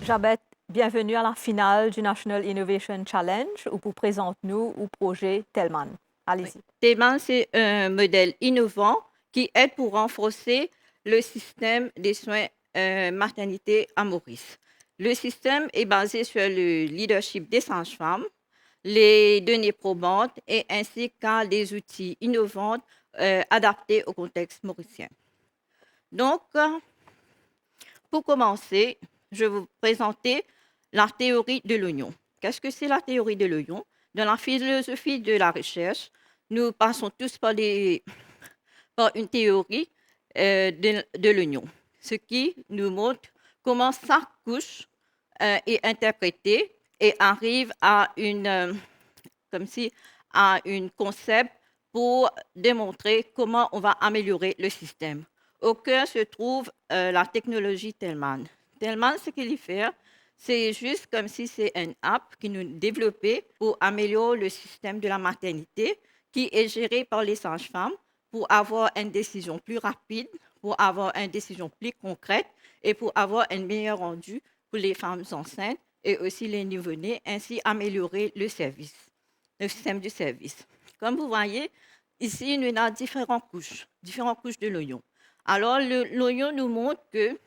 Jabet, bienvenue à la finale du National Innovation Challenge où vous présentez-nous le projet Telman. Oui. Allez-y. Théman, c'est un modèle innovant qui aide pour renforcer le système des soins maternité à Maurice. Le système est basé sur le leadership des sages-femmes, les données probantes et ainsi qu'à des outils innovants adaptés au contexte mauricien. Donc, pour commencer, je vais vous présenter la théorie de l'oignon. Qu'est-ce que c'est la théorie de l'oignon? Dans la philosophie de la recherche, nous passons tous par une théorie de l'oignon, ce qui nous montre comment chaque couche est interprétée et arrive à comme si, à une concept pour démontrer comment on va améliorer le système. Au cœur se trouve la technologie Telman. Telman, ce qu'il y fait, c'est juste comme si c'est une app qui nous développée pour améliorer le système de la maternité qui est géré par les sages-femmes pour avoir une décision plus rapide, pour avoir une décision plus concrète et pour avoir un meilleur rendu pour les femmes enceintes et aussi les nouveau-nés, ainsi améliorer le système du service. Comme vous voyez, ici, nous avons différentes couches de l'oignon. Alors, l'oignon nous montre que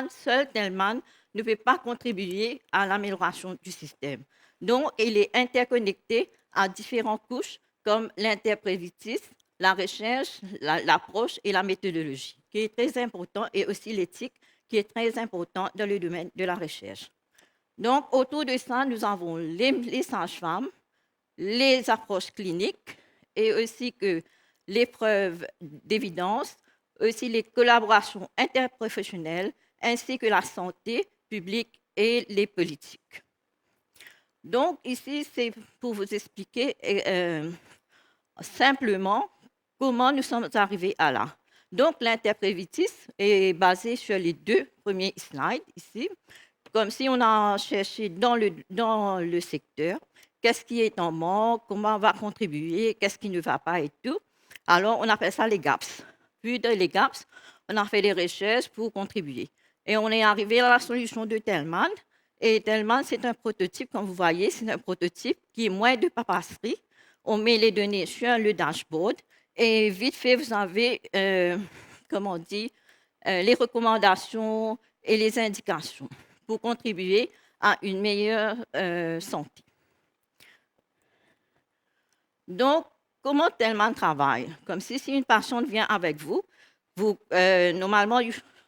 seul Telman ne peut pas contribuer à l'amélioration du système. Donc, il est interconnecté à différentes couches comme l'interprévitis, la recherche, l'approche et la méthodologie, qui est très important, et aussi l'éthique, qui est très important dans le domaine de la recherche. Donc, autour de ça, nous avons les sages-femmes, les approches cliniques et aussi que les preuves d'évidence, aussi les collaborations interprofessionnelles, ainsi que la santé publique et les politiques. Donc, ici, c'est pour vous expliquer simplement comment nous sommes arrivés à là. Donc, l'interprévitis est basé sur les deux premiers slides ici, comme si on a cherché dans le secteur qu'est-ce qui est en manque, comment on va contribuer, qu'est-ce qui ne va pas et tout. Alors, on appelle ça les gaps. Puis, dans les gaps, on a fait des recherches pour contribuer. Et on est arrivé à la solution de Telman. Et Telman, c'est un prototype, comme vous voyez, c'est un prototype qui est moins de papasserie. On met les données sur le dashboard et vite fait, vous avez, comment on dit, les recommandations et les indications pour contribuer à une meilleure santé. Donc, comment Telman travaille? Comme si une patiente vient avec vous, normalement,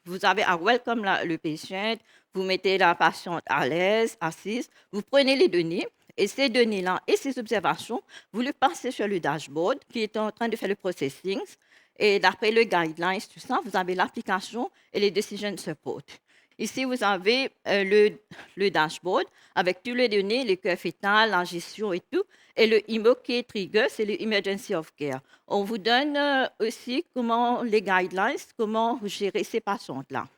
vous avez à welcome le patient, vous mettez la patiente à l'aise, assise, vous prenez les données, et ces données-là et ces observations, vous les passez sur le dashboard qui est en train de faire le processing. Et d'après le guidelines, tout ça, vous avez l'application et les decision support. Ici, vous avez le dashboard avec toutes les données, les cœurs fétales, la gestion et tout. Et le IMO qui est trigger, c'est le Emergency of Care. On vous donne aussi comment les guidelines, comment gérer ces patientes-là.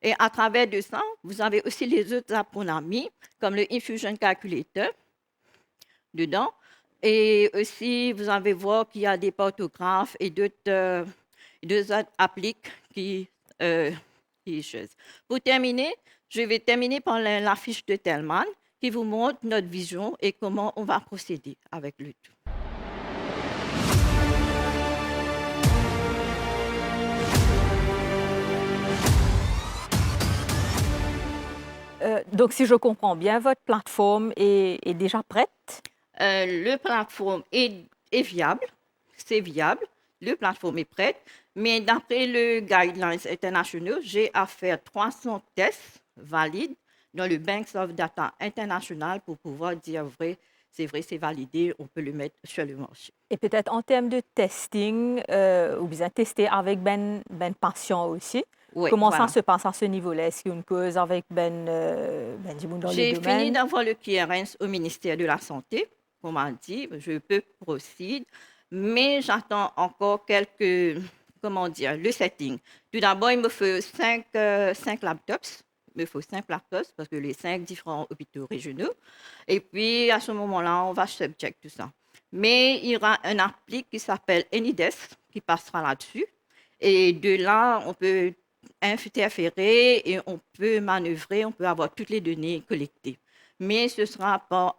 Et à travers de ça, vous avez aussi les autres apps qu'on a mis, comme le Infusion Calculator dedans. Et aussi, vous allez voir qu'il y a des photographes et d'autres appliques euh, qui choses. Pour terminer, je vais terminer par la fiche de Telman qui vous montre notre vision et comment on va procéder avec le tout. Donc, si je comprends bien, votre plateforme est déjà prête. Le plateforme est viable, c'est viable, le plateforme est prête, mais d'après le guidelines internationaux, j'ai à faire 300 tests valides dans le Banks of Data International pour pouvoir dire vrai, c'est validé, on peut le mettre sur le marché. Et peut-être en termes de testing, ou bien tester avec ben patient aussi. Oui, Comment ça voilà. se passe à ce niveau-là? Est-ce qu'il y a une cause avec du monde dans le J'ai fini domaine? d'avoir le clearance au ministère de la Santé. On m'a dit, je peux procéder, mais j'attends encore quelques, comment dire, le setting. Tout d'abord, il me faut cinq laptops. Il me faut 5 laptops parce que les 5 différents hôpitaux régionaux. Et puis, à ce moment-là, on va subject tout ça. Mais il y aura un appli qui s'appelle AnyDesk qui passera là-dessus. Et de là, on peut interférer et on peut manœuvrer, on peut avoir toutes les données collectées. Mais ce ne sera pas,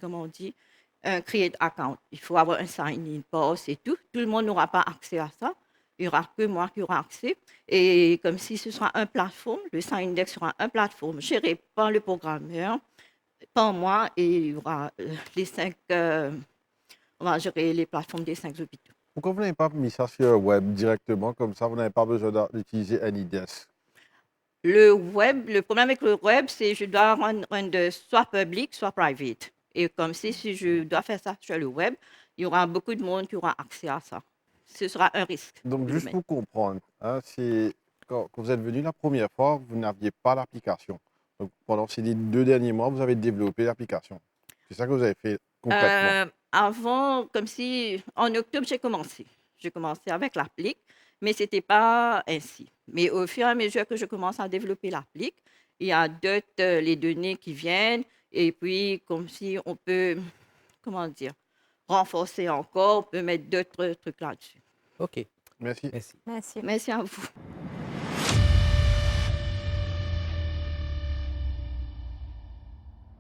comment on dit, un create account. Il faut avoir un sign-in pass et tout. Tout le monde n'aura pas accès à ça. Il n'y aura que moi qui aura accès. Et comme si ce sera un plateforme, le Signindex sera un plateforme géré par le programmeur, par moi, et il y aura on va gérer les plateformes des 5 hôpitaux. Pourquoi vous n'avez pas mis ça sur le web directement comme ça, vous n'avez pas besoin d'utiliser AnyDesk? Le problème avec le web, c'est que je dois rendre soit public, soit private. Et comme si je dois faire ça sur le web, il y aura beaucoup de monde qui aura accès à ça. Ce sera un risque. Donc, juste pour comprendre, hein, quand vous êtes venu la première fois, vous n'aviez pas l'application. Donc, pendant ces 2 derniers mois, vous avez développé l'application. C'est ça que vous avez fait concrètement. Avant, comme si en octobre, j'ai commencé. J'ai commencé avec l'applique, mais ce n'était pas ainsi. Mais au fur et à mesure que je commence à développer l'applique, il y a d'autres les données qui viennent, et puis comme si on peut, comment dire, renforcer encore, on peut mettre d'autres trucs là-dessus. OK. Merci. Merci. Merci. Merci à vous.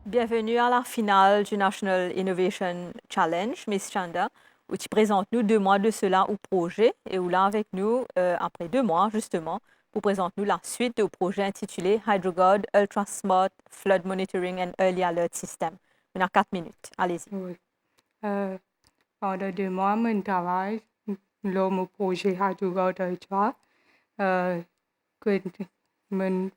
Bienvenue à la finale du National Innovation Challenge, Miss Chanda, où tu présentes nous 2 mois de cela au projet et où là avec nous, après 2 mois justement, vous présente nous la suite au projet intitulé HydroGuard Ultra Smart Flood Monitoring and Early Alert System. On a 4 minutes. Allez-y. Oui. Pendant 2 mois, mon travail, mon projet HydroGuard Ultra, que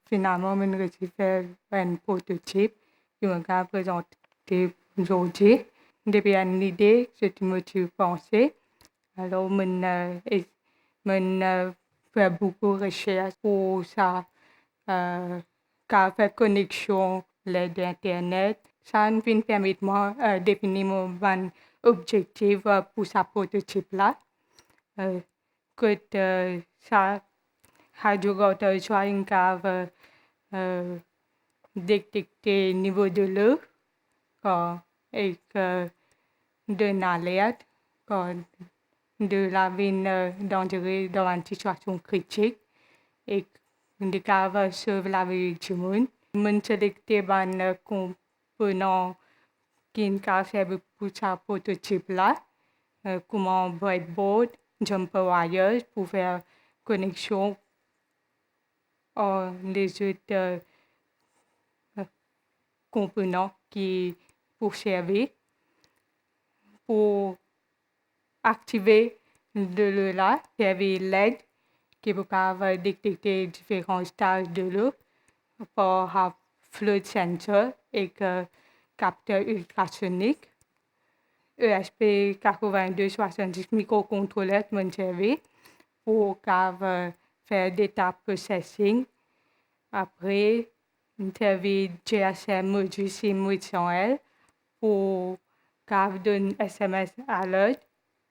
finalement, je réussi à faire un prototype qui m'a présenté aujourd'hui. Depuis une idée, c'est une motive pensée. Alors, je fait beaucoup de recherches pour ça, faire connexion l'aide d'Internet. Ça me permet de moi définir mon objectif pour ce prototype-là. Que ça, HydroGuard soit une cave détecter le niveau de l'eau et d'une alerte de la vie dangereuse dans une situation critique et de cave sauve la vie du monde. Je sélectionne un component qui est capable pour ce prototype-là, comme un breadboard, jumper wires pour faire connexion les autres components qui pour servir pour activer de l'eau là, servir l'aide qui peut détecter différents stages de l'eau par un flood sensor et capteur ultrasonique. ESP 8270 microcontrôleur mon servir pour faire data processing. Après, interview GSM module SIM 800L pour donner SMS alert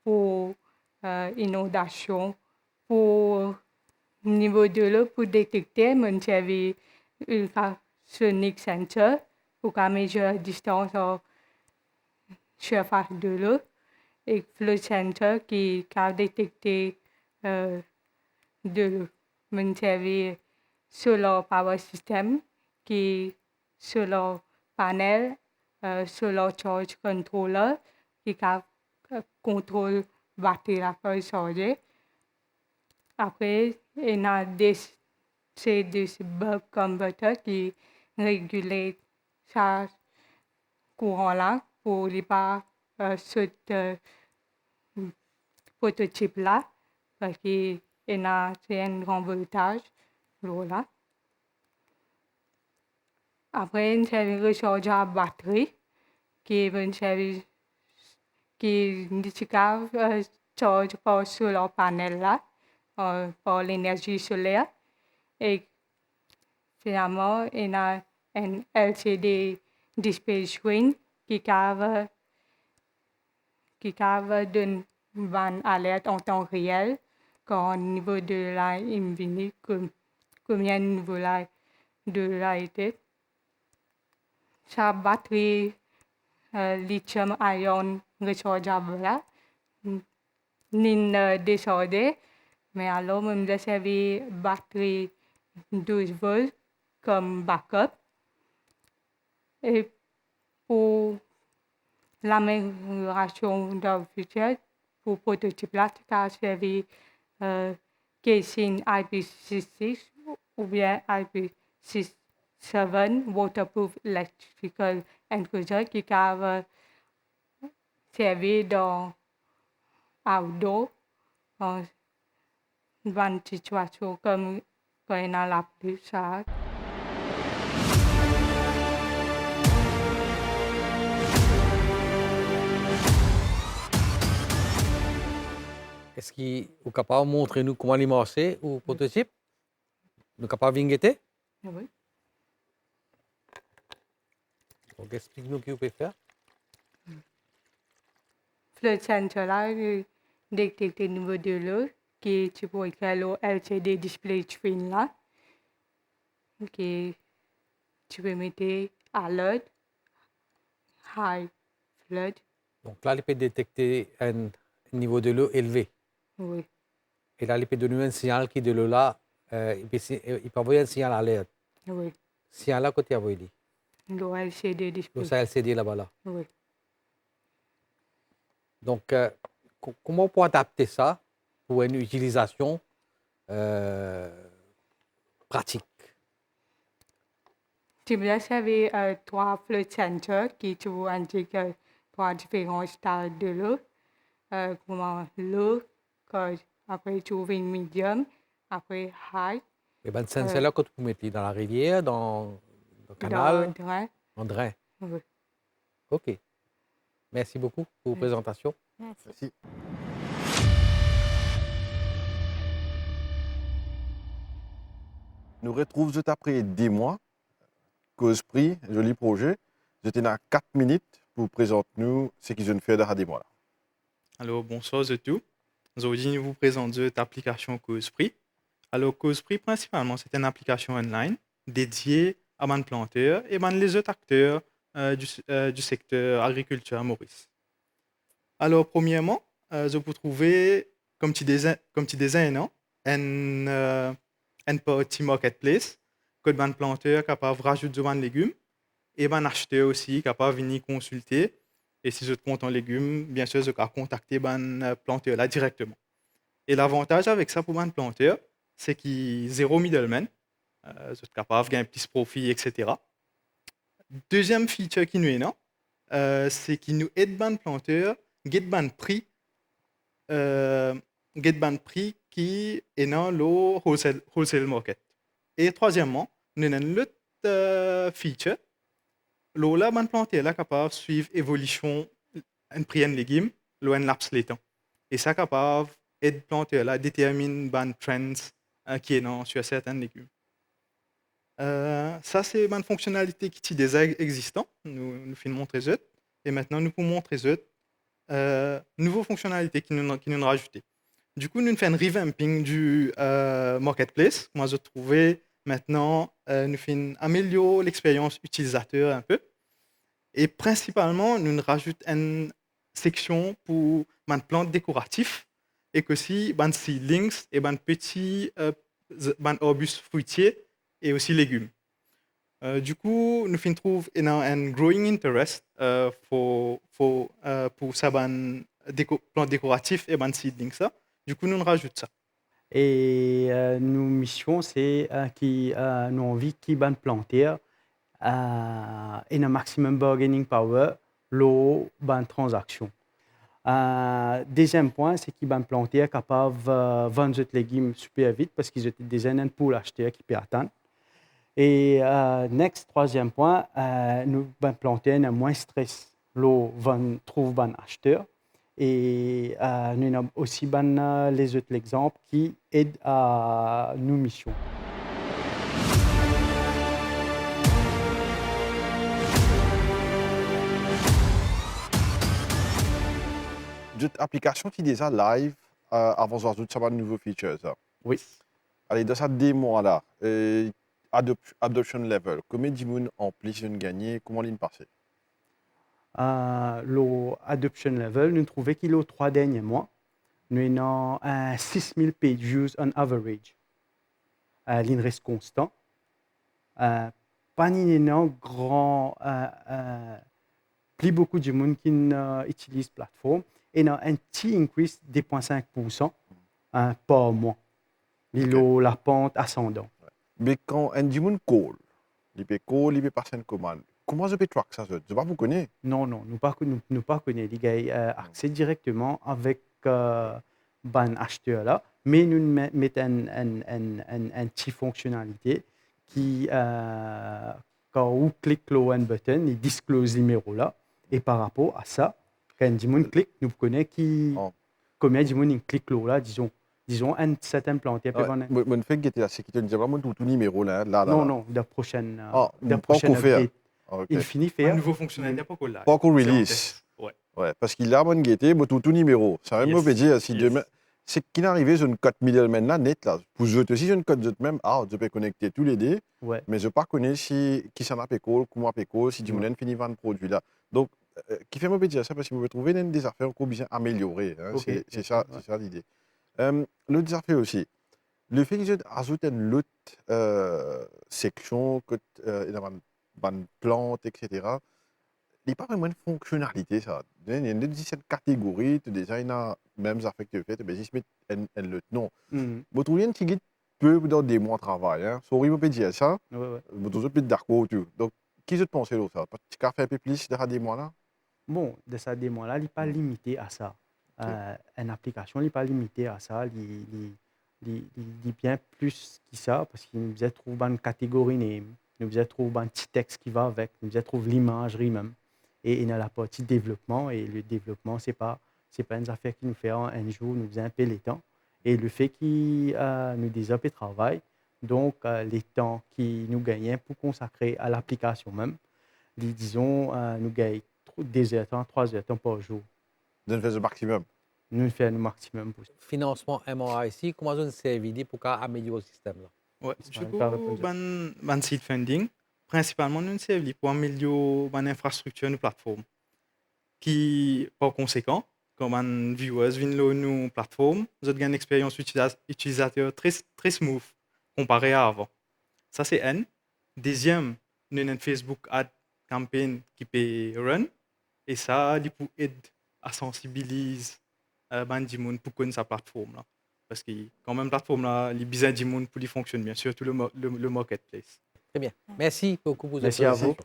pour inondation, pour niveau de l'eau pour détecter mon service ultrasonic sensor pour mesurer la distance en surface de l'eau et flow sensor qui détecter de l'eau. Mon service solar power system qui solar panel, solar charge controller qui contrôle batterie la feuille chargée. Après, il y a des bulb converter qui régule ce courant-là pour ne pas ce prototype-là parce qu'il y a un grand voltage. Voilà. Après, un service recharge à batterie qui est un service qui charge par solar panel là, par l'énergie solaire. Et finalement, il y a un LCD display screen qui donne une alerte en temps réel quand au niveau de la infinie, combien de niveau de la été. Sa batterie lithium-ion rechargeable là, n'est déchargée Mais alors, je me servi batterie 12 volts comme backup. Et pour l'amélioration dans le futur, pour le prototype là, tu as servi casing IP66 ou bien IP67 waterproof electrical enclosure qui a servi dans outdoor dans une situation comme quand il y a la pluie, ça. Est-ce que vous êtes capable de montrer nous comment il marche ou prototype? Nous sommes capables de guetter? Oui. Donc explique-nous ce que vous pouvez faire. Le sensor là, détecte le niveau de l'eau, qui tu peux écrire le LCD display screen là, qui tu peux mettre alert, high flood, Donc là, il peut détecter un niveau de l'eau élevé. oui, Et là, il peut donner un signal qui de l'eau là, il peut envoyer un signal alerte. oui, Signal là, côté envoyé. le LCD display, Donc ça LCD là-bas là. oui. Donc, comment on peut adapter ça pour une utilisation pratique? Tu peux servir trois flood sensors qui tu indiquent trois différents stades de l'eau, comment l'eau, après tu ouvres une medium, après high, Et ben, c'est là que vous mettez dans la rivière, dans le dans canal, le drain, en drain. oui. OK. Merci beaucoup pour vos présentations. Merci. Merci. Nous retrouvons juste après 10 mois, cause prix, joli projet. J'étais dans 4 minutes pour présenter nous ce qu'ils ont fait dans 10 mois. Là. Alors, bonsoir à tous. Aujourd'hui, nous vous présentons cette application Causeprix. Alors, Causeprix, principalement, c'est une application online dédiée à les planteurs et les autres acteurs du secteur agriculture à Maurice. Alors, premièrement, je peux trouver, comme tu disais, non, un petit marketplace que les planteurs capables de rajouter des légumes et les acheteurs aussi capables de venir consulter. Et si je te compte en légumes, bien sûr, je peux contacter les planteurs là directement. Et l'avantage avec ça pour les planteurs, c'est qu'il y a zéro middleman. Je suis capable de gagner un petit profit, etc. Deuxième feature qui nous est non, c'est qu'il nous aide les planteurs à get ban prix qui est dans le wholesale market. Et troisièmement, nous avons une autre feature. Là, ban planteur là capable de suivre l'évolution un prix de légumes, un laps de temps. Et ça capable aider planteur là détermine ban trends qui est dans sur certains légumes. Ça c'est une fonctionnalité qui est déjà existante. Nous finissons montrer ça. Et maintenant nous pouvons montrer ça. Nouvelles fonctionnalités qui nous rajoutées. Du coup, nous faisons un revamping du marketplace. Moi, je trouvais maintenant, nous faisons améliorer l'expérience utilisateur un peu. Et principalement, nous rajoutons une section pour les plantes décoratives et aussi les seedlings et les petits arbustes fruitiers et aussi légumes. Du coup, nous trouvons un growing interest pour ces plantes décoratives et les seedlings. Du coup, nous rajoutons ça. Et nos missions, c'est qui nous envie qui ban planter et un maximum bargaining power l'eau ban transaction. Deuxième point, c'est qu'ils ban planter capable de vendre des légumes super vite parce qu'ils étaient des années pour l'acheter qui peut attendre. Et troisième point, nous ban planter a moins stress l'eau trouve ban acheteur. Et nous avons aussi les autres exemples qui aident à nos missions. Cette application qui est déjà live avant de rajouter de nouveaux features. Ça. Oui. Allez, dans cette démo-là, adoption level, combien de gens en plus ont gagné, comment ils passent? L'adoption level, nous trouvons qu'il y a 3 derniers mois. nous avons 6000 page views on average. Il reste constant. Pas un grand, plus beaucoup de monde qui utilise la plateforme et a un petit increase de 0,5% par mois. La pente ascendante. Mais quand un monde call, il peut passer une commande. Comment je peux track ça? Je ne sais pas, vous connaissez? Non, nous pas connaît. Les gars accès directement avec ban acheteur là, mais nous mettons un petit fonctionnalité qui quand on clique le one button, il disclose le numéro là et par rapport à ça, quand du monde clique, nous connaît qui combien du monde clique là, disons un certain planté Ouais, mon fait que la sécurité, je vraiment tout numéro là. Non, de prochaine faire. update. Ok. Il finit Un faire. nouveau fonctionnalité, pas qu'on l'a. Pas qu'on C'est en release. test. Ouais. Ouais, parce qu'il a mon guetté, tout numéro. Ça veut Yes. me dire si Yes. demain, c'est qu'il arrive sur une cote middleman là net là. Pour je aussi une cote de même, je peux connecter tous les deux, Ouais. mais je ne pas connais si qui s'en a pécole, comment pécole, si du monde finit vendre produit là. Donc qui fait me dire ça parce que vous trouver des affaires qu'on bien améliorer. Hein. Ok. C'est ça l'idée. L'autre affaire aussi. Le fait qu'ils ajoutent une autre section, une plante, etc., il n'y a pas vraiment de fonctionnalité, ça. Il y a une 17 catégories, tu déjà, il y a même affaires que tu fais, mais si je mets un autre nom. Vous trouvez un petit peu dans des mois de travail, hein. Sorry, vous pouvez dire ça. Ouais. Vous trouvez plus d'accord, tout. Donc, qui je te pense là, ça? Tu as fait un peu plus de des mois là? Bon, de ça démo-là, il n'est pas limité à ça. Une application, il n'est pas limité à ça. Il est bien plus que ça parce qu'il nous trouve une catégorie name, nous trouve un petit texte qui va avec, nous trouve l'imagerie même. Et il y a la partie développement. Et le développement, ce n'est pas une affaire qui nous fait un jour, nous faisons un peu les temps. Et le fait qu'il nous développe et travaille, donc les temps qui nous gagnons pour consacrer à l'application même, disons, nous gagnons 2 heures de temps, 3 heures de temps par jour. De faire le maximum. Nous faisons le maximum possible. Financement MRI ici, comment on servi pour améliorer le système là? Ouais. C'est Du pas coup, répondre. ban seed funding, principalement, nous servons pour améliorer l'infrastructure de plateforme. Qui, par conséquent, comme un viewers viennent sur nos plateformes, vous avez une expérience utilisateur très smooth comparé à avant. Ça, c'est un. Deuxième, nous avons une Facebook ad campaign qui peut run. Et ça, il peut aider à sensibiliser les gens pour connaître sa plateforme. Là. Parce que quand même, la plateforme, là, les besoins des gens pour qu'il fonctionne bien, surtout le marketplace. Très bien. Merci beaucoup pour Merci à vous.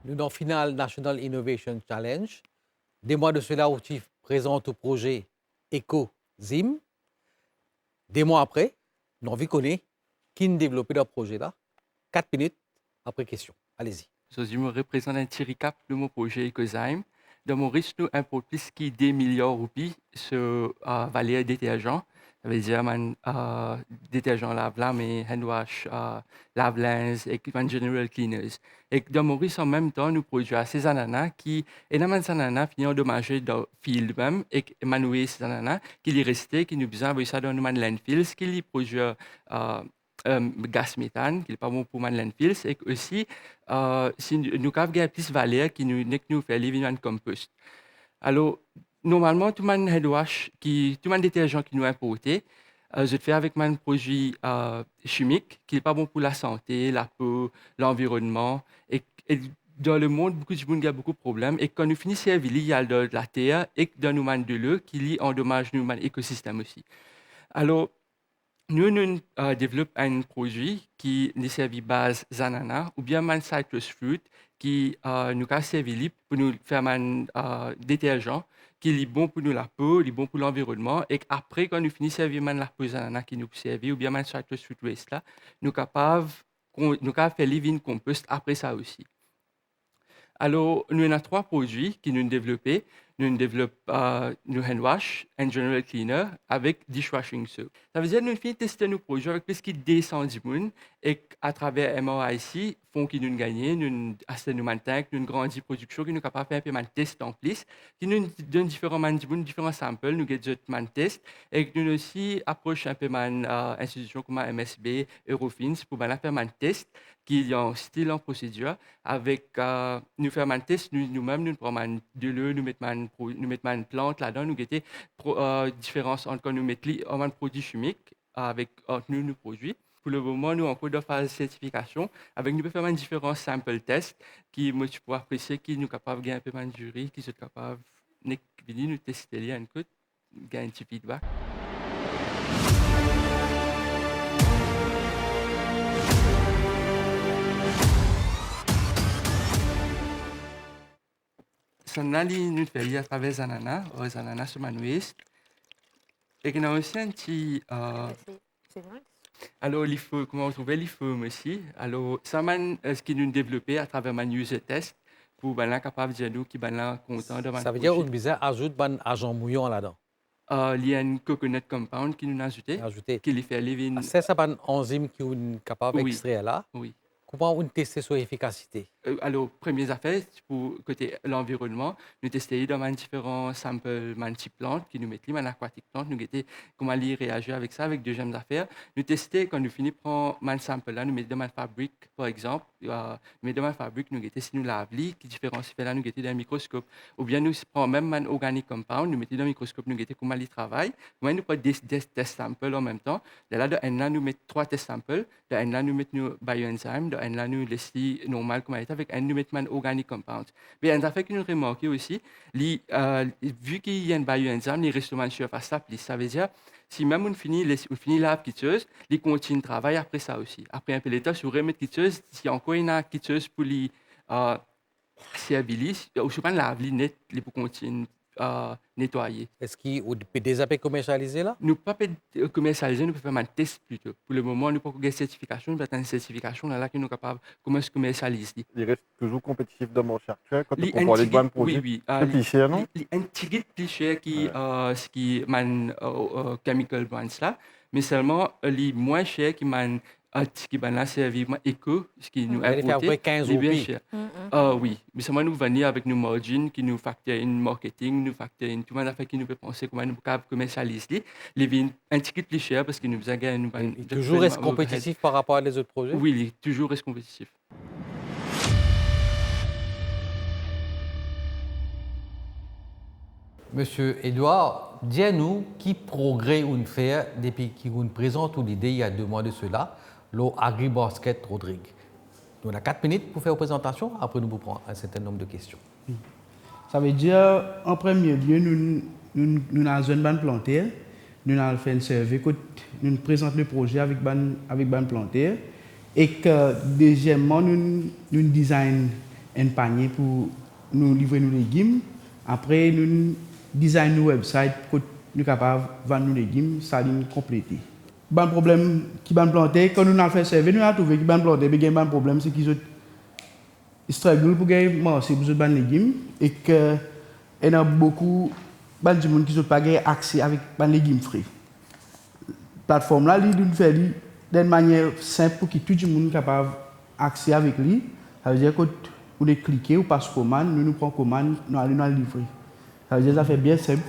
Nous dans Final National Innovation Challenge. Des mois de cela, OUTIF présente au projet EcoZim. Des mois après, nous avons connu qui a développé le projet là. 4 minutes après question. Allez-y. Je me représente un petit recap de mon projet EcoZim. Dans mon risque, nous importons plus de 2 milliards de roupies sur valeur détergent. Ça veut dire détergent lave-lame, hand wash, lave-linge et general cleaners. Et dans mon risque, en même temps, nous produisons ces ananas qui, énormément d'ananas finissent endommagés dans le field même, et manouer ces ananas qui les restent, qui nous besoin de ça dans nos landfills, qui les produisent gaz méthane, qui n'est pas bon pour les landfills, et aussi, si nous avons plus de valeur qui nous fait vivre dans le compost. Alors, normalement, tout le monde headwash, tout le monde détergent qui nous importé, je le fais avec un produit chimique qui n'est pas bon pour la santé, la peau, l'environnement. Et dans le monde, beaucoup de monde a beaucoup de problèmes. Et quand nous finissons à il y a de la terre et dans nous de l'eau qui endommage nous écosystème aussi. Alors, nous développons un produit qui nous sert base ananas ou bien un citrus fruit qui nous a servi pour nous faire un détergent qui est bon pour nous la peau, est bon pour l'environnement et après quand nous finissons servir la peau d'ananas qui nous servi ou bien un citrus fruit waste là, nous capables faire living compost après ça aussi. Alors, nous avons 3 produits qui nous développés. nous développons nous hand wash and general cleaner avec dishwashing soap. Ça veut dire que nous finissons tester nos projets avec plus qui descend du monde et à travers MRIC, font qui nous gagnent, nous assez nous maintenons, nous grandissons production, qui nous capable de faire un peu de test en plus, qui nous donne différents samples, nous gagnons test et nous aussi approche un peu de institutions comme MSB, Eurofins pour faire un test qui est en style en procédure avec nous faire un test nous-mêmes nous prenons de l'eau nous mettons une plante là-dedans nous guetter différence entre quand nous mettons un produit chimique avec nous produits. Pour le moment, nous, en cours de phase de certification, avec nous, pouvons faire différents sample tests qui, moi, tu peux apprécier, qui nous capables de gagner un peu de jury, qui sont capables de nous tester les un coup, gagner un petit feedback. Ça n'a nous fait à travers les ananas sur Manouest. Et il y a aussi un petit. Alors, il faut, comment on trouve les formes aussi. Alors, ça ce qui nous développé à travers ma user test pour ben capable de dire nous qui ben content de Ça veut dire qu'on bizarre ajoute un agent mouillant là-dedans. Il y a un coconut compound qui nous a ajouté. Qui lui fait lever. C'est ça une enzyme qui est capable d'extraire là. Oui. Comment on teste son efficacité? Alors, première affaire, pour côté l'environnement, nous testons dans différents samples de plantes qui nous mettent les aquatiques plantes, nous guetter comment les réagir avec ça, avec deuxième affaire. Nous testons quand nous finissons prendre un sample là, nous mettons dans une fabrique, par exemple, nous mettons dans une fabrique, nous guetter si nous lavons, qui différencie là, nous guetter dans un microscope. Ou bien nous prenons même un organic compound, nous mettons dans un microscope, nous guetter comment ils travaillent. Nous nous prenons des test samples en même temps. De là, nous mettons 3 test samples. De là, nous mettons nos bioenzymes. De là, nous laissons normal comme avec un numéro organic compound. Mais un affaire que nous remarquons aussi, vu qu'il y a un bioenzyme, les restaurants de surface ça veut dire si même on finit la quitteuse, ils continuent de travailler après ça aussi. Après un peu d'état, si on remet quitteuse, s'il y a encore une quitteuse pour les servir, ou je pas la net, les pour continuer nettoyer. Est-ce qu'il peut déjà commercialiser là? Nous ne pouvons pas commercialiser, nous pouvons faire un test plutôt. Pour le moment, nous n'avons pas de certification, nous avons une certification là qui nous capable de commercialiser. Il reste toujours compétitif dans le marché actuel quand on parle de bonnes produits. Oui. C'est plus cher, non? Un petit peu plus cher qui chemical brands là, mais seulement les moins chers qui qui là c'est vivement éco, ce qui nous importé, fait à peu près 15 roupies. Oui, mais seulement nous venir avec nos margins qui nous facturent une marketing, nous facturent tout le monde fait qui nous peut penser comment nous pouvons commercialiser. Les vins un petit peu plus cher parce que nous avons toujours reste compétitif par rapport à les autres projets. Oui, il toujours reste compétitif. Monsieur Edouard, dis-nous qui progrès on fait depuis qu'on présente l'idée il y a 2 mois de cela, l'Agribasket Rodrigue. Nous avons 4 minutes pour faire une présentation, après nous prendre un certain nombre de questions. Ça veut dire, en premier lieu, nous avons une bande plantaire, nous avons fait une survey, nous présentons le projet avec bande plantaire, et que deuxièmement, nous designons un panier pour nous livrer nos légumes. Après, nous designons nos websites pour nous sommes capables de vendre nos légumes, ça nous compléter. Le problème qui est planté, quand nous avons fait survey, nous avons trouvé que le planté, mais un problème, c'est qu'ils struggle pour gagner marché pour les légumes et qu'il y a beaucoup de gens qui n'ont pas accès avec les légumes frais. La plateforme là, nous fait d'une manière simple pour que tout le monde soit capable d'accès avec lui. Ça veut dire que vous cliquez, vous passez commande, nous prenons commande, nous allons nous livrer. Ça veut dire que ça fait bien simple.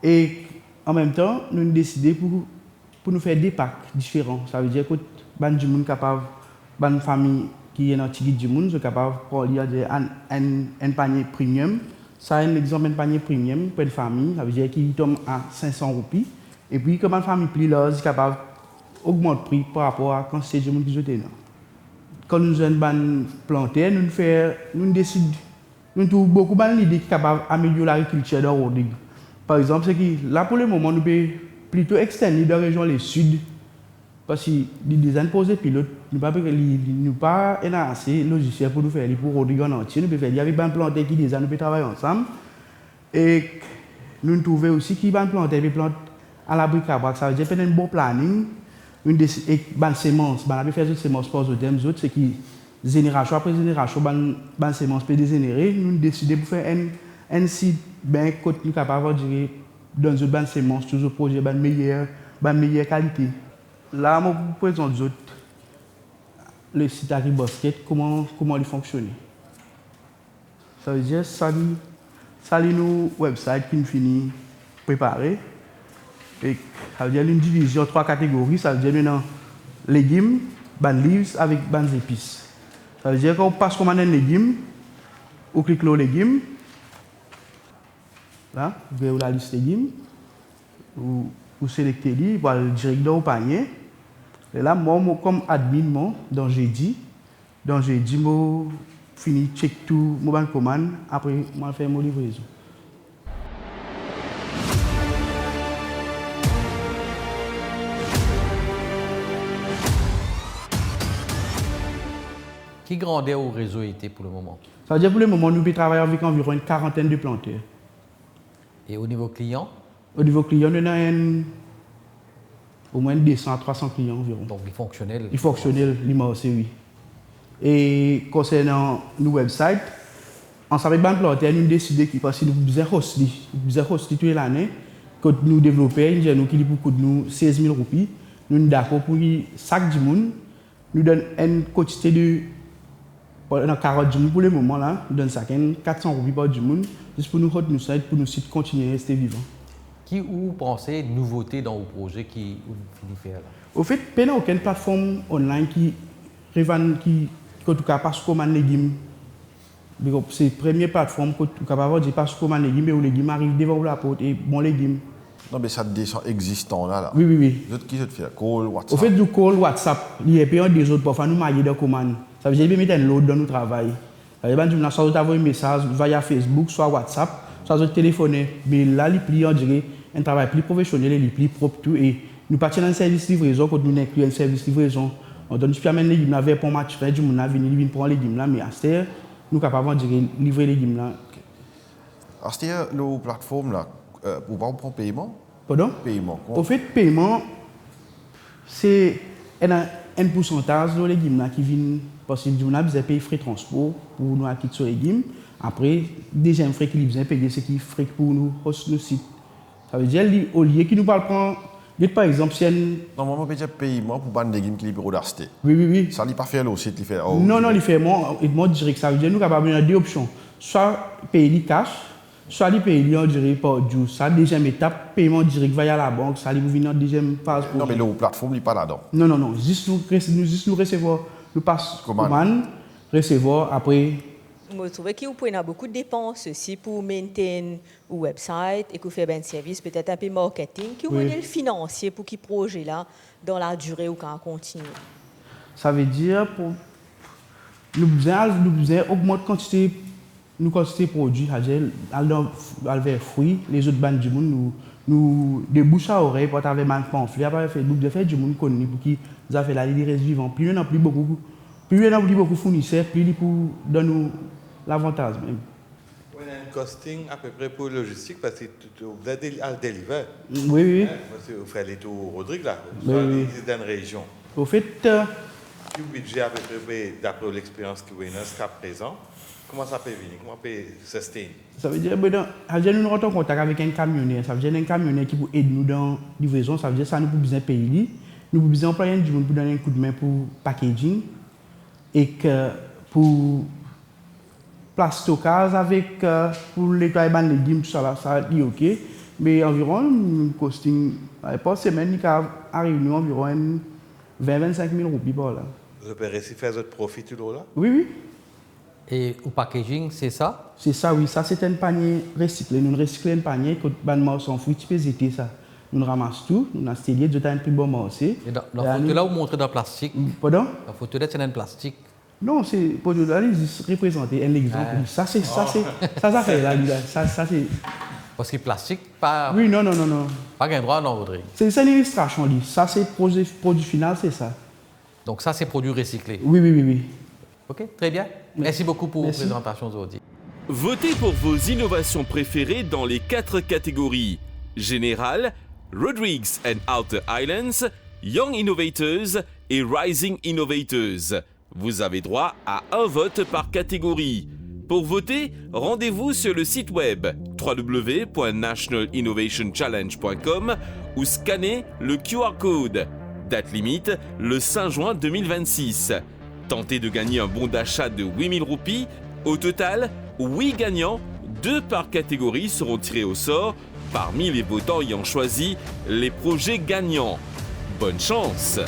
Et en même temps, nous avons décidé pour nous faire des packs différents. Ça veut dire que les gens capable, les familles qui est dans le ticket du monde, sont capables de prendre un panier premium. Ça, un exemple, un panier premium pour une famille, ça veut dire qu'il tombe à 500 roupies. Et puis, comme une famille plus large, est capable d'augmenter le prix par rapport à quand c'est du monde qui est là. Quand nous avons une bande plantée, nous décidons, nous trouvons beaucoup d'idées qui sont capables d'améliorer l'agriculture dans Rodrigue. Par exemple, c'est que là, pour le moment, nous pouvons plutôt extendre dans la région les sud. Parce que les designs posés pilotes, nous n'avons pas assez logiciel pour nous faire pour Rodrigue en entier. Nous pouvons faire avec des plantés qui déjà nous pouvons travailler ensemble. Et nous trouvons aussi qu'il y a des plantés des plantes à l'abri cabrac. Ça veut dire qu'il y a un bon planning. Et des semences, on peut faire des semences pour les autres, c'est que génération après génération, des semences peut dégénérer. Nous décidons de faire un site ben quand nous capable de dire dans une bonne sémence, toujours projet meilleure qualité. Là, je vous présente le site AgriBasket, comment il fonctionne. Ça veut dire ça nous website qui nous finit préparé. Et ça veut dire une division en 3 catégories. Ça veut dire maintenant légumes, livres avec épices. Ça veut dire qu'on passe comme un légume, on clique sur légumes. Là, vous verrez la liste légumes. Vous sélectez lui, vous allez direct dans le panier. Et là, moi, comme admin, dans jeudi, je finis check tout mon commande. Après, je fais mon livraison. Qui grandeur au réseau était pour le moment? Ça veut dire pour le moment, nous travaillons avec environ une quarantaine de planteurs. Et au niveau client? Au niveau client, nous avons au moins 200 à 300 clients environ. Donc, il fonctionnel? Il fonctionnel, oui. Et concernant nos websites, en savait bien planter, nous avons décidé que parce que nous faisons host toute l'année, quand nous développons, nous qui pour nous 16 000 roupies, nous sommes d'accord pour que chaque monde nous donne une quantité de dans 40 jours pour le moment là, nous donne 400 roupies par du monde, juste pour nous rendre nos sites, pour nous sites continuer à rester vivants. Qui ou pensez nouveauté dans vos projets qui vous finissez faire là? Au fait, il n'y a aucune plateforme online qui en tout cas passe comme un légume. C'est la première plateforme qui est capable de passer comme un légume et où les légumes arrivent devant la porte et bon légume. Non, mais ça descend existant là. Oui. Qui se fait call, WhatsApp? Au fait, du call, WhatsApp, il y a plein des autres parfois nous mailler des commandes. Ça veut dire que nous mettons un load dans notre travail. Ça veut dire que nous avons envoyé un message via Facebook, soit WhatsApp, soit nous téléphoner. Mais là, il plie, on dirait un travail plus professionnel, il est plus propre tout. Et nous partons dans un service livraison, quand nous incluons un service livraison. On donne plus amener les légumes là pour match fait du monde là venir prendre les légumes là mais à ce nous sommes capables de livrer les légumes là. À ce la plateforme là pour pas prendre paiement? Pardon? Paiement. Au fait paiement c'est un pourcentage de légumes là qui viennent parce que nous avons payé frais de transport pour nous acquitter sur les légumes. Après deuxième frais qui besoin payer c'est qui frais pour nous host le site. Ça veut dire au lieu qui nous parle prendre par exemple, si normalement, on peut paiement pour des légumes qui sont achetés. Oui. Ça ne pas faire le site, il fait. Non, il fait moi direct. Ça veut dire nous capables de deux options. Soit payer cash, soit payer en direct par jour. Ça, deuxième étape, paiement direct via la banque. Ça, vous venez en deuxième phase. Non, mais la plateforme n'est pas là-dedans. Non. Juste nous recevoir, nous passe commande, recevoir, après. Je trouve que vous pouvez avoir beaucoup de dépenses aussi pour maintenir un website et que vous faites un service, peut-être un peu marketing, qui vous le financier pour qui projet là dans la durée ou quand continue. Ça veut dire pour nous besoin augmenter quantité de produits, vers fruits, les autres bandes du monde nous de bouche à oreille pour avoir un pamphlet, après Facebook, de faire du monde connu pour qui nous a fait la livraison vivante. Plus il y en a plus beaucoup de fournisseurs, plus il pour donner l'avantage même. On a un costing à peu près pour logistique parce que vous êtes à le deliver. Oui. Vous faites les tours Rodrigue là, dans une région. Au fait, le budget à peu près d'après l'expérience que vous avez jusqu'à présent, comment ça peut venir? Comment ça peut sustain? Ça veut dire que nous rentrons en contact avec un camionneur. Ça veut dire un camionneur qui peut aider nous dans la livraison. Ça veut dire que nous pouvons besoin payer. Nous pouvons besoin employer du monde pour donner un coup de main pour packaging et que pour place stockage avec pour nettoyer les légumes tout ça là ça dit OK mais environ costing par semaine il arrive nous environ 20-25 000 roupies par là. Vous pouvez réussir à faire votre profit tout là? Oui. Et au packaging, c'est ça? C'est ça, oui. Ça, c'est un panier recyclé. Nous recyclons un panier, quand les morceaux sont fruits, tu peux jeter ça. Nous ramassons tout, nous avons stérilisé, nous avons un plus bon morceau. Et dans la photo là, vous montrez dans le plastique? Pardon? La photo là, c'est dans le plastique? Non, c'est pour représenter un exemple. Ça, c'est ça fait là. Ça, c'est... Parce que plastique, pas... Oui, non. Pas qu'un droit, non, Rodrigue. C'est une illustration, ça, c'est produit final, c'est ça. Donc ça, c'est produit recyclé? Oui. OK, très bien. Merci beaucoup pour votre présentation aujourd'hui. Votez pour vos innovations préférées dans les 4 catégories. Général, Rodrigues and Outer Islands, Young Innovators et Rising Innovators. Vous avez droit à un vote par catégorie. Pour voter, rendez-vous sur le site web www.nationalinnovationchallenge.com ou scannez le QR code. Date limite, le 5 juin 2026. Tentez de gagner un bon d'achat de 8 000 roupies. Au total, 8 gagnants, 2 par catégorie, seront tirés au sort parmi les votants ayant choisi les projets gagnants. Bonne chance!